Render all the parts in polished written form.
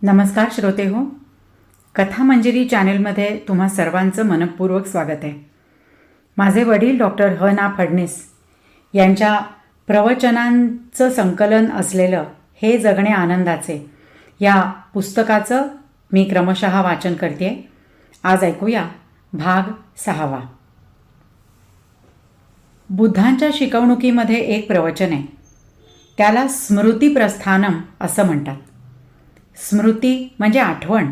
नमस्कार श्रोते हो. कथामंजरी चॅनलमध्ये तुम्हा सर्वांचं मनपूर्वक स्वागत आहे. माझे वडील डॉक्टर ह ना फडणीस यांच्या प्रवचनांचं संकलन असलेलं हे जगणे आनंदाचे या पुस्तकाचं मी क्रमशः वाचन करते. आज ऐकूया भाग 6. बुद्धांच्या शिकवणुकीमध्ये एक प्रवचन आहे. त्याला स्मृतिप्रस्थानम असं म्हणतात. स्मृती म्हणजे आठवण,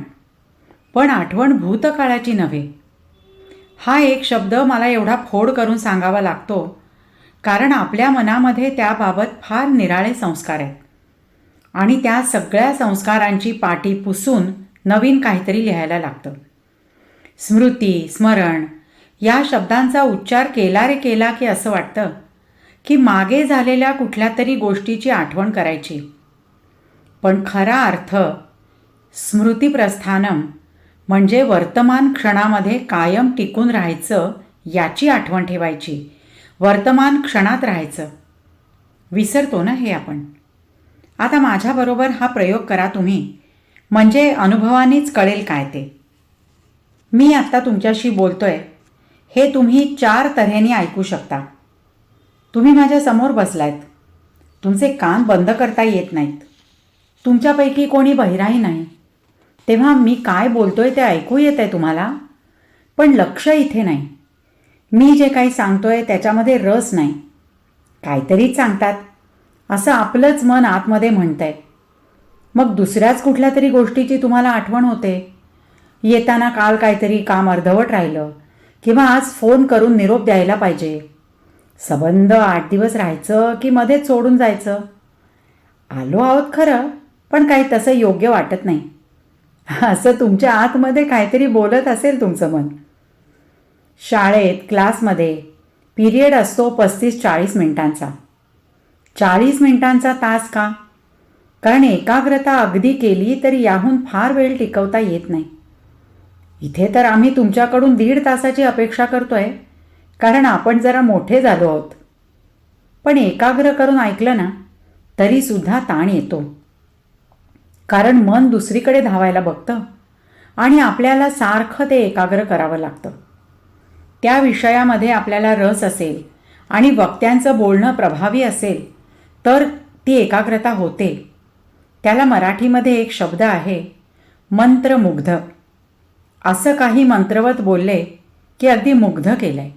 पण आठवण भूतकाळाची नव्हे. हा एक शब्द मला एवढा फोड करून सांगावा लागतो कारण आपल्या मनामध्ये त्याबाबत फार निराळे संस्कार आहेत आणि त्या सगळ्या संस्कारांची पाटी पुसून नवीन काहीतरी लिहायला लागतं. स्मृती, स्मरण या शब्दांचा उच्चार केला रे केला की असं वाटतं की मागे झालेल्या कुठल्या तरी गोष्टीची आठवण करायची. पण खरा अर्थ स्मृतिप्रस्थानम म्हणजे वर्तमान क्षणामध्ये कायम टिकून राहायचं, याची आठवण ठेवायची, वर्तमान क्षणात राहायचं. विसरतो ना हे आपण. आता माझ्याबरोबर हा प्रयोग करा तुम्ही, म्हणजे अनुभवानेच कळेल काय ते. मी आत्ता तुमच्याशी बोलतोय हे तुम्ही 4 तऱ्हेने ऐकू शकता. तुम्ही माझ्यासमोर बसलायत, तुमचे कान बंद करता येत नाहीत, तुमच्यापैकी कोणी बहिराही नाही, तेव्हा मी काय बोलतोय ते ऐकू येत आहे तुम्हाला, पण लक्ष इथे नाही. मी जे काही सांगतोय त्याच्यामध्ये रस नाही. काहीतरीच सांगतात असं आपलंच मन आतमध्ये म्हणतंय. मग दुसऱ्याच कुठल्या तरी गोष्टीची तुम्हाला आठवण होते. येताना काल काहीतरी काम अर्धवट राहिलं किंवा आज फोन करून निरोप द्यायला पाहिजे. संबंध 8 दिवस राहायचं की मध्येच सोडून जायचं. आलो आहोत खरं, पण काही तसं योग्य वाटत नाही. असं तुमच्या आतमध्ये काहीतरी बोलत असेल तुमचं मन. शाळेत क्लासमध्ये पिरियड असतो 35-40 मिनिटांचा. 40 मिनिटांचा तास का? कारण एकाग्रता अगदी केली तरी याहून फार वेळ टिकवता येत नाही. इथे तर आम्ही तुमच्याकडून 1.5 तासाची अपेक्षा करतोय कारण आपण जरा मोठे झालो आहोत. पण एकाग्र करून ऐकलं ना तरीसुद्धा ताण येतो, कारण मन दुसरीकडे धावायला बघतं आणि आपल्याला सारखं ते एकाग्र करावं लागतं. त्या विषयामध्ये आपल्याला रस असेल आणि वक्त्यांचं बोलणं प्रभावी असेल तर ती एकाग्रता होते. त्याला मराठीमध्ये एक शब्द आहे, मंत्रमुग्ध. असं काही मंत्रवत बोलले की अगदी मुग्ध केलं आहे,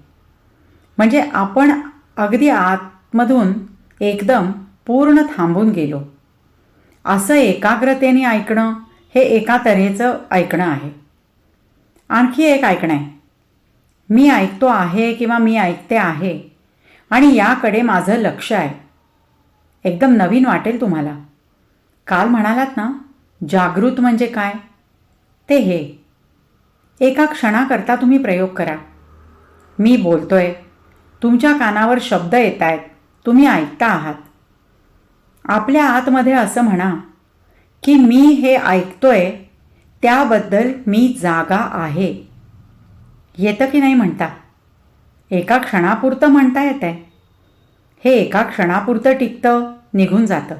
म्हणजे आपण अगदी आतमधून एकदम पूर्ण थांबून गेलो. असं एकाग्रतेने ऐकणं हे एका तऱ्हेचं ऐकणं आहे. आणखी एक ऐकणं आहे, मी ऐकतो आहे किंवा मी ऐकते आहे आणि याकडे माझं लक्ष आहे. एकदम नवीन वाटेल तुम्हाला. काल म्हणालात ना जागृत म्हणजे काय, ते हे. एका क्षणाकरता तुम्ही प्रयोग करा. मी बोलतोय, तुमच्या कानावर शब्द येत आहेत, तुम्ही ऐकता आहात. आपल्या आतमध्ये असं म्हणा की मी हे ऐकतोय त्याबद्दल मी जागा आहे. येतं की नाही म्हणता? एका क्षणापुरतं म्हणता येत आहे. हे एका क्षणापुरतं टिकतं, निघून जातं,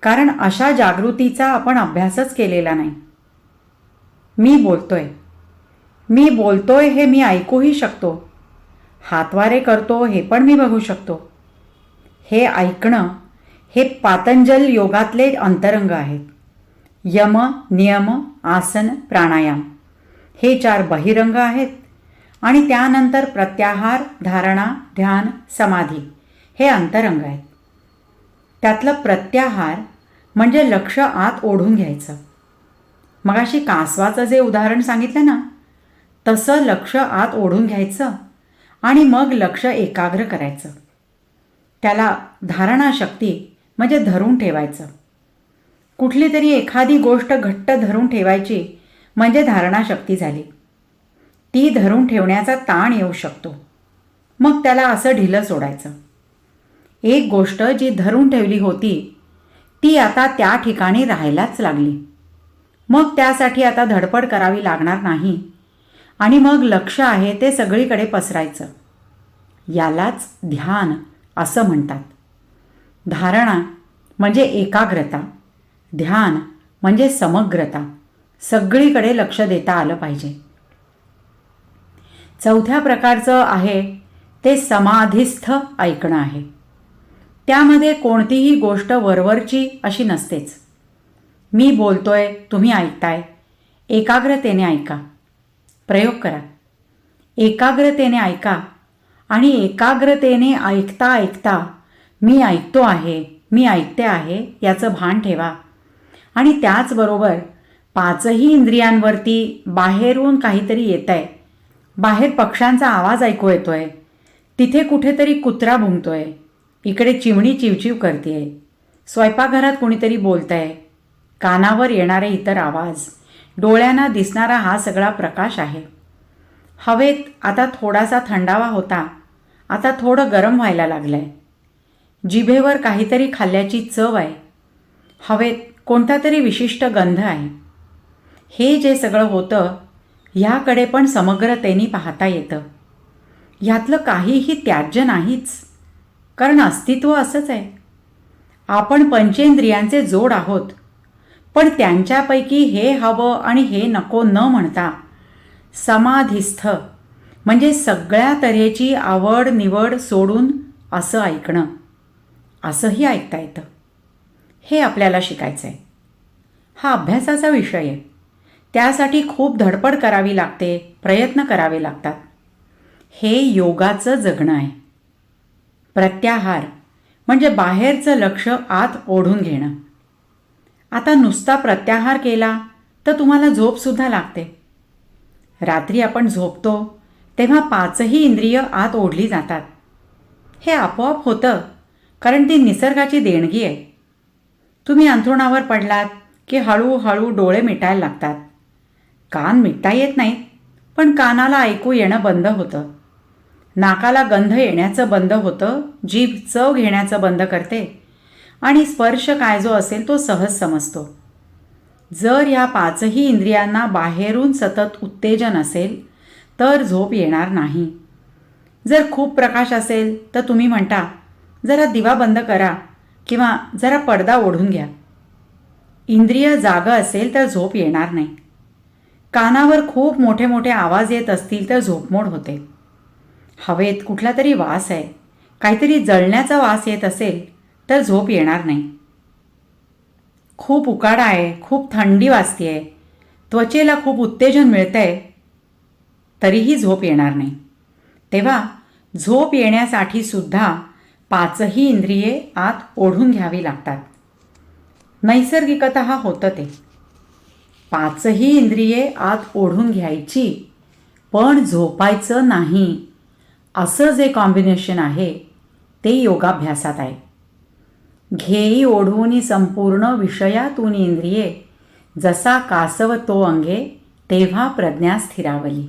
कारण अशा जागृतीचा आपण अभ्यासच केलेला नाही. मी बोलतोय हे मी ऐकूही शकतो, हातवारे करतो हे पण मी बघू शकतो. हे ऐकणं हे पातंजल योगातले अंतरंग आहेत. यम, नियम, आसन, प्राणायाम हे 4 बहिरंग आहेत आणि त्यानंतर प्रत्याहार, धारणा, ध्यान, समाधी हे अंतरंग आहेत. त्यातलं प्रत्याहार म्हणजे लक्ष आत ओढून घ्यायचं. मगाशी कासवाचं जे उदाहरण सांगितलं ना, तसं लक्ष आत ओढून घ्यायचं आणि मग लक्ष एकाग्र करायचं. त्याला धारणाशक्ती म्हणजे धरून ठेवायचं. कुठली तरी एखादी गोष्ट घट्ट धरून ठेवायची म्हणजे धारणाशक्ती झाली. ती धरून ठेवण्याचा ताण येऊ शकतो, मग त्याला असं ढिलं सोडायचं. एक गोष्ट जी धरून ठेवली होती ती आता त्या ठिकाणी राहायलाच लागली, मग त्यासाठी आता धडपड करावी लागणार नाही आणि मग लक्ष आहे ते सगळीकडे पसरायचं. यालाच ध्यान असं म्हणतात. धारणा म्हणजे एकाग्रता, ध्यान म्हणजे समग्रता. सगळीकडे लक्ष देता आलं पाहिजे. चौथ्या प्रकारचं आहे ते समाधिस्थ ऐकणं आहे. त्यामध्ये कोणतीही गोष्ट वरवरची अशी नसतेच. मी बोलतोय, तुम्ही ऐकताय. एकाग्रतेने ऐका. प्रयोग करा. एकाग्रतेने ऐका आणि एकाग्रतेने ऐकता ऐकता मी ऐकतो आहे, मी ऐकते आहे याचं भान ठेवा. आणि त्याचबरोबर पाचही इंद्रियांवरती बाहेरून काहीतरी येत आहे. बाहेर पक्ष्यांचा आवाज ऐकू येतोय, तिथे कुठेतरी कुत्रा भुंकतोय, इकडे चिमणी चिवचिव करतेय, स्वयंपाकघरात कुणीतरी बोलतंय, कानावर येणारे इतर आवाज, डोळ्यांना दिसणारा हा सगळा प्रकाश आहे. हवेत आता थोडासा थंडावा होता, आता थोडं गरम व्हायला लागलं आहे. जिभेवर काहीतरी खाल्ल्याची चव आहे. हवेत कोणता तरी विशिष्ट गंध आहे. हे जे सगळं होतं ह्याकडे पण समग्रतेने पाहता येतं. ह्यातलं काहीही त्याज्य नाहीच, कारण अस्तित्व असंच आहे. आपण पंचेंद्रियांचे जोड आहोत, पण त्यांच्यापैकी हे हवं आणि हे नको न म्हणता समाधिस्थ म्हणजे सगळ्या तऱ्हेची आवड निवड सोडून असं ऐकणं. असंही ऐकता येतं. हे आपल्याला शिकायचं आहे. हा अभ्यासाचा विषय आहे. त्यासाठी खूप धडपड करावी लागते, प्रयत्न करावे लागतात. हे योगाचं जगणं आहे. प्रत्याहार म्हणजे बाहेरचं लक्ष आत ओढून घेणं. आता नुसता प्रत्याहार केला तर तुम्हाला झोपसुद्धा लागते. रात्री आपण झोपतो तेव्हा पाचही इंद्रिय आत ओढली जातात. हे आपोआप होतं, कारण ती निसर्गाची देणगी आहे. तुम्ही अंथरुणावर पडलात की हळूहळू डोळे मिटायला लागतात. कान मिटता येत नाहीत, पण कानाला ऐकू येणं बंद होतं. नाकाला गंध येण्याचं बंद होतं. जीभ चव घेण्याचं बंद करते आणि स्पर्श काय जो असेल तो सहज समजतो. जर या पाचही इंद्रियांना बाहेरून सतत उत्तेजन असेल तर झोप येणार नाही. जर खूप प्रकाश असेल तर तुम्ही म्हणता, जरा दिवा बंद करा किंवा जरा पडदा ओढून घ्या. इंद्रिय जागं असेल तर झोप येणार नाही. कानावर खूप मोठे मोठे आवाज येत असतील तर झोपमोड होते. हवेत कुठला तरी वास आहे, काहीतरी जळण्याचा वास येत असेल तर झोप येणार नाही. खूप उकाडा आहे, खूप थंडी वाजते, त्वचेला खूप उत्तेजन मिळतंय, तरीही झोप येणार नाही. तेव्हा झोप येण्यासाठी सुद्धा पाचही इंद्रिये आत ओढून घ्यावी लागतात. नैसर्गिकतः होतं ते. पाचही इंद्रिये आत ओढून घ्यायची, पण झोपायचं नाही. असं जे कॉम्बिनेशन आहे ते योगाभ्यासात आहे. घेई ओढूनी संपूर्ण विषयातून इंद्रिये, जसा कासव तो अंगे, तेव्हा प्रज्ञा स्थिरावली.